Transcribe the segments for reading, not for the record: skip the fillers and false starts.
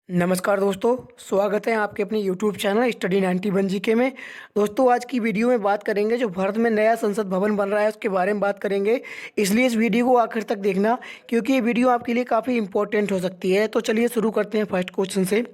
नमस्कार दोस्तों, स्वागत है आपके अपने यूट्यूब चैनल स्टडी 91 जीके में। दोस्तों, आज की वीडियो में बात करेंगे जो भारत में नया संसद भवन बन रहा है उसके बारे में बात करेंगे। इसलिए इस वीडियो को आखिर तक देखना, क्योंकि ये वीडियो आपके लिए काफ़ी इंपॉर्टेंट हो सकती है। तो चलिए शुरू करते हैं फर्स्ट क्वेश्चन से।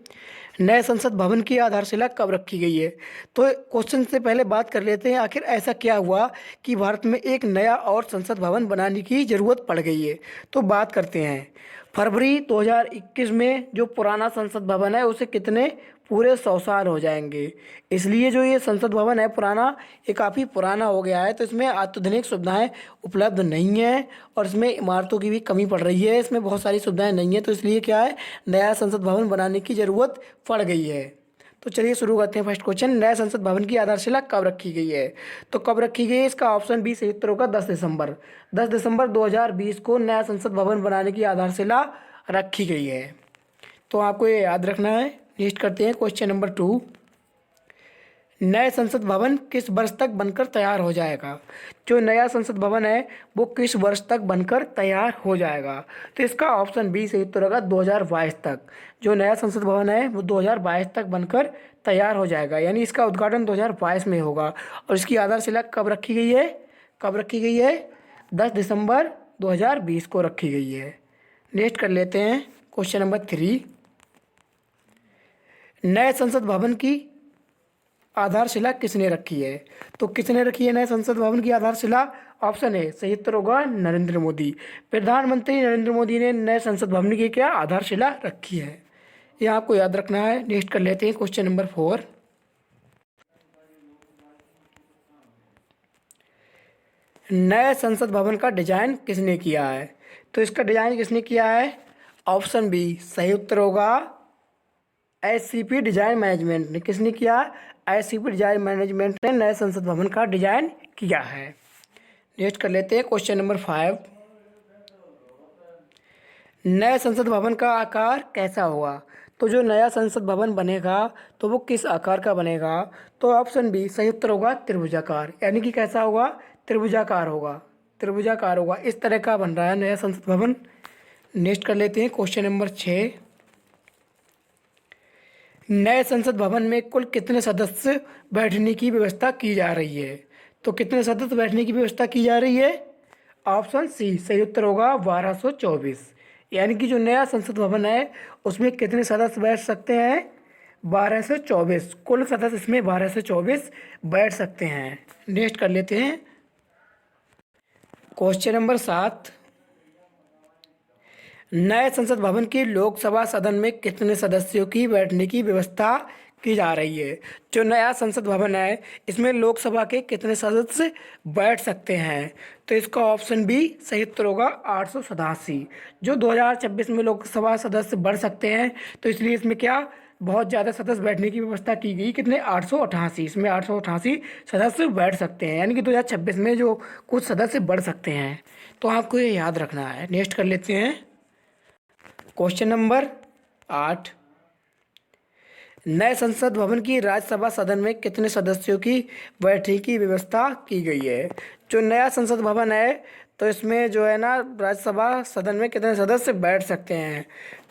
नए संसद भवन की आधारशिला कब रखी गई है? तो क्वेश्चन से पहले बात कर लेते हैं, आखिर ऐसा क्या हुआ कि भारत में एक नया और संसद भवन बनाने की ज़रूरत पड़ गई है। तो बात करते हैं। फरवरी 2021 में जो पुराना संसद भवन है उसे कितने पूरे 100 साल हो जाएंगे। इसलिए जो ये संसद भवन है पुराना, ये काफ़ी पुराना हो गया है, तो इसमें अत्याधुनिक सुविधाएं उपलब्ध नहीं हैं और इसमें इमारतों की भी कमी पड़ रही है। इसमें बहुत सारी सुविधाएं नहीं हैं, तो इसलिए क्या है, नया संसद भवन बनाने की ज़रूरत पड़ गई है। तो चलिए शुरू करते हैं फर्स्ट क्वेश्चन। नए संसद भवन की आधारशिला कब रखी गई है? तो कब रखी गई है, इसका ऑप्शन बी सही उत्तर होगा 10 दिसंबर। 10 दिसंबर 2020 को नया संसद भवन बनाने की आधारशिला रखी गई है। तो आपको ये याद रखना है। नेक्स्ट करते हैं क्वेश्चन नंबर 2। नए संसद भवन किस वर्ष तक बनकर तैयार हो जाएगा? जो नया संसद भवन है वो किस वर्ष तक बनकर तैयार हो जाएगा? तो इसका ऑप्शन बी सही उत्तर होगा 2022 तक। जो नया संसद भवन है वो 2022 तक बनकर तैयार हो जाएगा, यानी इसका उद्घाटन 2022 में होगा। और इसकी आधारशिला कब रखी गई है? कब रखी गई है? 10 दिसंबर 2020 को रखी गई है। नेक्स्ट कर लेते हैं क्वेश्चन नंबर 3। नए संसद भवन की आधारशिला किसने रखी है? तो किसने रखी है नए संसद भवन की आधारशिला? ऑप्शन ए सही उत्तर होगा नरेंद्र मोदी। प्रधानमंत्री नरेंद्र मोदी ने नए संसद भवन की क्या आधारशिला रखी है, ये आपको याद रखना है। नेक्स्ट कर लेते हैं क्वेश्चन नंबर 4। नए संसद भवन का डिजाइन किसने किया है? तो इसका डिजाइन किसने किया है? ऑप्शन बी सही उत्तर होगा एससीपी डिजाइन मैनेजमेंट ने। किसने किया? एससीपी डिजाइन मैनेजमेंट ने नए संसद भवन का डिजाइन किया है। नेक्स्ट कर लेते हैं क्वेश्चन नंबर 5। नए संसद भवन का आकार कैसा होगा? तो जो नया संसद भवन बनेगा तो वो किस आकार का बनेगा? तो ऑप्शन बी सही उत्तर होगा त्रिभुजाकार, यानी कि कैसा होगा? त्रिभुजाकार होगा। त्रिभुजाकार होगा, इस तरह का बन रहा है नया संसद भवन। नेक्स्ट कर लेते हैं क्वेश्चन नंबर 6। नए संसद भवन में कुल कितने सदस्य बैठने की व्यवस्था की जा रही है? तो कितने सदस्य बैठने की व्यवस्था की जा रही है? ऑप्शन सी सही उत्तर होगा 1224। यानी कि जो नया संसद भवन है उसमें कितने सदस्य बैठ सकते हैं? 1224। कुल सदस्य इसमें 1224 बैठ सकते हैं। नेक्स्ट कर लेते हैं क्वेश्चन नंबर 7। नए संसद भवन की लोकसभा सदन में कितने सदस्यों की बैठने की व्यवस्था की जा रही है? जो नया संसद भवन है इसमें लोकसभा के कितने सदस्य बैठ सकते हैं? तो इसका ऑप्शन बी सही उत्तर होगा 887। जो 2026 में लोकसभा सदस्य बढ़ सकते हैं, तो इसलिए इसमें क्या बहुत ज़्यादा सदस्य बैठने की व्यवस्था की गई। कितने? 888। इसमें 888 सदस्य बैठ सकते हैं, यानी कि 2026 में जो कुछ सदस्य बढ़ सकते हैं। तो आपको ये याद रखना है। नेक्स्ट कर लेते हैं क्वेश्चन नंबर 8। नए संसद भवन की राज्यसभा सदन में कितने सदस्यों की बैठने की व्यवस्था की गई है? जो नया संसद भवन है तो इसमें जो है ना राज्यसभा सदन में कितने सदस्य बैठ सकते हैं?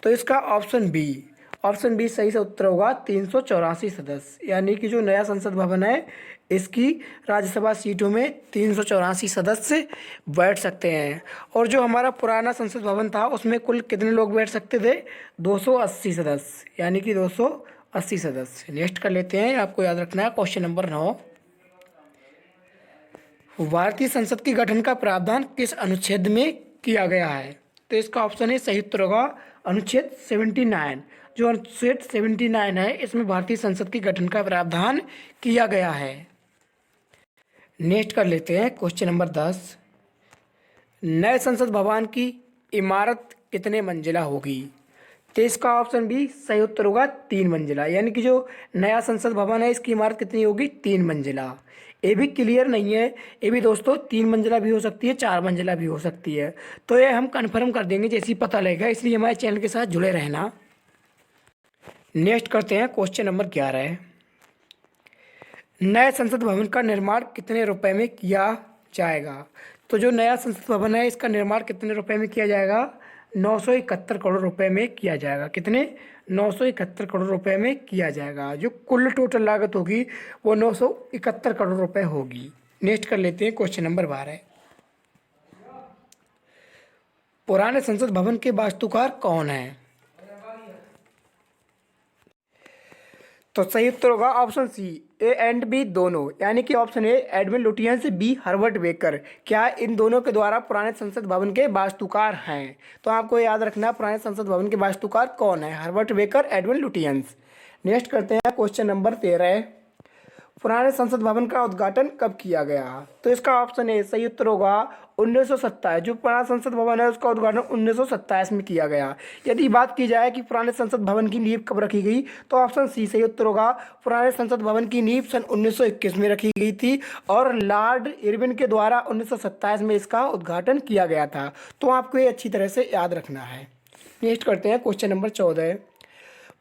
तो इसका ऑप्शन बी सही से उत्तर होगा 384 सदस्य। यानी कि जो नया संसद भवन है इसकी राज्यसभा सीटों में 384 सदस्य बैठ सकते हैं। और जो हमारा पुराना संसद भवन था उसमें कुल कितने लोग बैठ सकते थे? 280 सदस्य, यानी कि 280 सदस्य। नेक्स्ट कर लेते हैं, आपको याद रखना है क्वेश्चन नंबर 9। भारतीय संसद के गठन का प्रावधान किस अनुच्छेद में किया गया है? तो इसका ऑप्शन है सही उत्तर होगा अनुच्छेद 79। जो अनुच्छेद 79 है इसमें भारतीय संसद के गठन का प्रावधान किया गया है। नेक्स्ट कर लेते हैं क्वेश्चन नंबर 10। नए संसद भवन की इमारत कितने मंजिला होगी? तो इसका ऑप्शन बी सही उत्तर होगा 3 मंजिला। यानी कि जो नया संसद भवन है इसकी इमारत कितनी होगी? 3 मंजिला। ये भी क्लियर नहीं है, ये भी दोस्तों 3 मंजिला भी हो सकती है, 4 मंजिला भी हो सकती है। तो ये हम कन्फर्म कर देंगे जैसे ही पता लगेगा, इसलिए हमारे चैनल के साथ जुड़े रहना। नेक्स्ट करते हैं क्वेश्चन नंबर 11। नए संसद भवन का निर्माण कितने रुपए में किया जाएगा? तो जो नया संसद भवन है इसका निर्माण कितने रुपए में किया जाएगा? 971 करोड़ रुपए में किया जाएगा। कितने? 971 करोड़ रुपए में किया जाएगा। जो कुल टोटल लागत होगी वो 971 करोड़ रुपए होगी। नेक्स्ट कर लेते हैं क्वेश्चन नंबर 12। पुराने संसद भवन के वास्तुकार कौन है? तो सही उत्तर होगा option C, A and B दोनों, यानी कि option A Edwin Lutyens, B Herbert Baker. क्या इन दोनों के द्वारा पुराने संसद भवन के वास्तुकार हैं? तो आपको याद रखना है पुराने संसद भवन के वास्तुकार कौन है, Herbert baker, Edwin Lutyens. Next करते हैं क्वेश्चन नंबर 13। पुराने संसद भवन का उद्घाटन कब किया गया? तो इसका ऑप्शन ए सही उत्तर होगा 1927। जो पुराना संसद भवन है उसका उद्घाटन 1927 में किया गया। यदि बात की जाए कि पुराने संसद भवन की नींव कब रखी गई, तो ऑप्शन सी सही उत्तर होगा। पुराने संसद भवन की नींव सन 1921 में रखी गई थी और लॉर्ड इरविन के द्वारा 1927 में इसका उद्घाटन किया गया था। तो आपको ये अच्छी तरह से याद रखना है। नेक्स्ट करते हैं क्वेश्चन नंबर 14।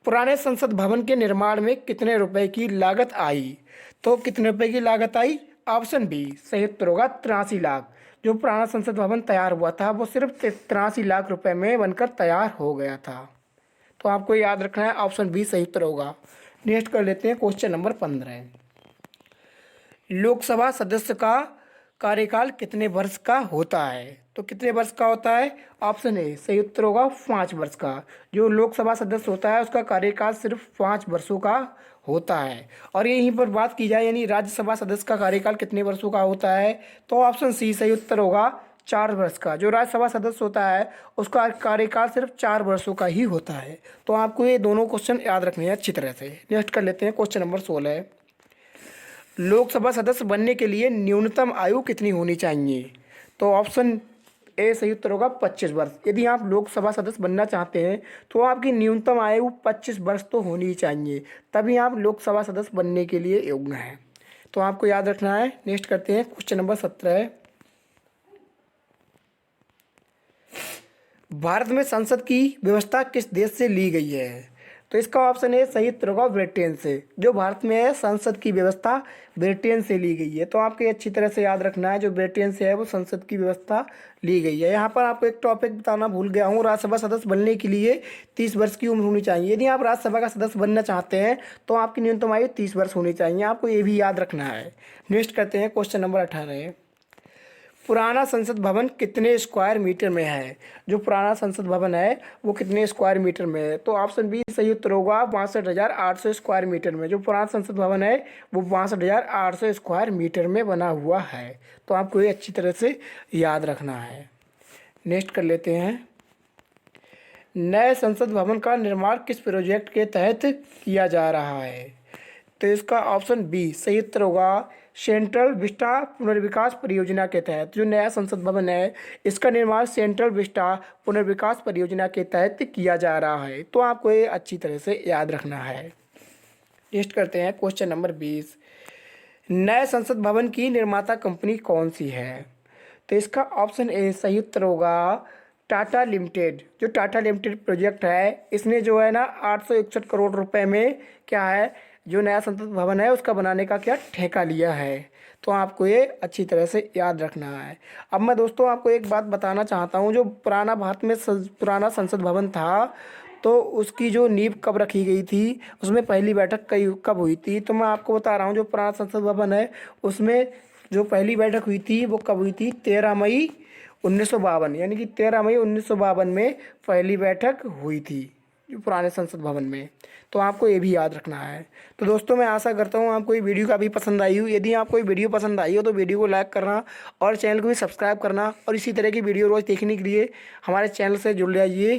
पुराने संसद भवन के निर्माण में कितने रुपए की लागत आई? तो कितने रुपए की लागत आई? ऑप्शन बी सही उत्तर होगा 83 लाख। जो पुराना संसद भवन तैयार हुआ था वो सिर्फ 83 लाख रुपए में बनकर तैयार हो गया था। तो आपको याद रखना है ऑप्शन बी सही उत्तर होगा। नेक्स्ट कर लेते हैं क्वेश्चन नंबर 15। लोकसभा सदस्य का कार्यकाल कितने वर्ष का होता है? तो कितने वर्ष का होता है? ऑप्शन ए सही उत्तर होगा 5 वर्ष का। जो लोकसभा सदस्य होता है उसका कार्यकाल सिर्फ 5 वर्षों का होता है। और यहीं पर बात की जाए यानी राज्यसभा सदस्य का कार्यकाल कितने वर्षों का होता है, तो ऑप्शन सी सही उत्तर होगा 4 वर्ष का। जो राज्यसभा सदस्य होता है उसका कार्यकाल सिर्फ 4 वर्षों का ही होता है। तो आपको ये दोनों क्वेश्चन याद रखने हैं अच्छी तरह से। नेक्स्ट कर लेते हैं क्वेश्चन नंबर 16। लोकसभा सदस्य बनने के लिए न्यूनतम आयु कितनी होनी चाहिए? तो ऑप्शन ए सही उत्तर होगा 25 वर्ष। यदि आप लोकसभा सदस्य बनना चाहते हैं तो आपकी न्यूनतम आयु 25 वर्ष तो होनी चाहिए, तभी आप लोकसभा सदस्य बनने के लिए योग्य हैं। तो आपको याद रखना है। नेक्स्ट करते हैं क्वेश्चन नंबर 17। भारत में संसद की व्यवस्था किस देश से ली गई है? तो इसका ऑप्शन है सही उत्तर होगा ब्रिटेन से। जो भारत में है संसद की व्यवस्था ब्रिटेन से ली गई है। तो आपको अच्छी तरह से याद रखना है जो ब्रिटेन से है वो संसद की व्यवस्था ली गई है। यहाँ पर आपको एक टॉपिक बताना भूल गया हूँ, राज्यसभा सदस्य बनने के लिए 30 वर्ष की उम्र होनी चाहिए। यदि आप राज्यसभा का सदस्य बनना चाहते हैं तो आपकी न्यूनतम आयु 30 वर्ष होनी चाहिए। आपको ये भी याद रखना है। नेक्स्ट करते हैं क्वेश्चन नंबर 18। पुराना संसद भवन कितने स्क्वायर मीटर में है? जो पुराना संसद भवन है वो कितने स्क्वायर मीटर में है? तो ऑप्शन बी सही उत्तर होगा 62,800 स्क्वायर मीटर में। जो पुराना संसद भवन है वो 62,800 स्क्वायर मीटर में बना हुआ है। तो आपको ये अच्छी तरह से याद रखना है। नेक्स्ट कर लेते हैं, नए संसद भवन का निर्माण किस प्रोजेक्ट के तहत किया जा रहा है? तो इसका ऑप्शन बी सही उत्तर होगा सेंट्रल विस्टा पुनर्विकास परियोजना के तहत। जो नया संसद भवन है इसका निर्माण सेंट्रल विस्टा पुनर्विकास परियोजना के तहत किया जा रहा है। तो आपको ये अच्छी तरह से याद रखना है। नेक्स्ट करते हैं क्वेश्चन नंबर 20। नए संसद भवन की निर्माता कंपनी कौन सी है? तो इसका ऑप्शन ए सही उत्तर होगा टाटा लिमिटेड। जो टाटा लिमिटेड प्रोजेक्ट है इसने जो है ना 861 करोड़ रुपए में क्या है जो नया संसद भवन है उसका बनाने का क्या ठेका लिया है। तो आपको ये अच्छी तरह से याद रखना है। अब मैं दोस्तों आपको एक बात बताना चाहता हूँ, जो पुराना भारत में पुराना संसद भवन था तो उसकी जो नींव कब रखी गई थी, उसमें पहली बैठक कब हुई थी। तो मैं आपको बता रहा हूँ जो पुराना संसद भवन है उसमें जो पहली बैठक हुई थी वो कब हुई थी? 13 मई 1952, यानी कि 13 मई 1952 में पहली बैठक हुई थी जो पुराने संसद भवन में। तो आपको ये भी याद रखना है। तो दोस्तों मैं आशा करता हूँ आपको ये वीडियो काफ़ी पसंद आई हो। यदि आपको ये वीडियो पसंद आई हो तो वीडियो को लाइक करना और चैनल को भी सब्सक्राइब करना और इसी तरह की वीडियो रोज़ देखने के लिए हमारे चैनल से जुड़ जाइए।